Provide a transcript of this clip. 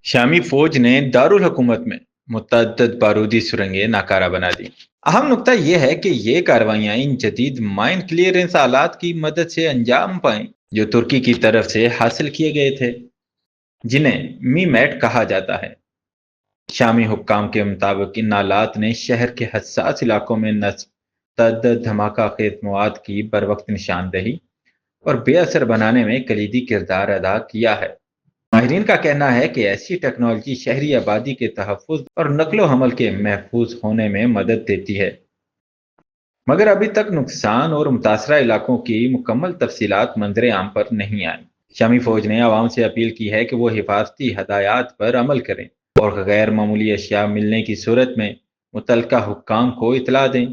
शामी फौज ने दारुल हुकूमत में मुतअद्दिद बारूदी सुरंगें नाकारा बना दी। अहम नुकता यह है कि ये कार्रवाइयाँ इन जदीद माइन क्लियरेंस आलात की मदद से अंजाम पाएं जो तुर्की की तरफ से हासिल किए गए थे, जिन्हें मीमैट कहा जाता है। शामी हुक्काम के मुताबिक इन आलात ने शहर के हसास इलाकों में नस्ब तअद्दुद धमाका खेज मवाद की बरवक्त निशानदही और बेअसर बनाने में कलीदी किरदार अदा किया है। माहिरीन का कहना है कि ऐसी टेक्नोलॉजी शहरी आबादी के तहफ़्फ़ुज़ और नकलो हमल के महफूज होने में मदद देती है, मगर अभी तक नुकसान और मुतासरा इलाकों की मुकम्मल तफसीलात मंजर आम पर नहीं आई। शामी फौज ने आवाम से अपील की है कि वो हिफाजती हदायत पर अमल करें और गैर मामूली अशिया मिलने की सूरत में मुतलका हुक्काम को इतला दें।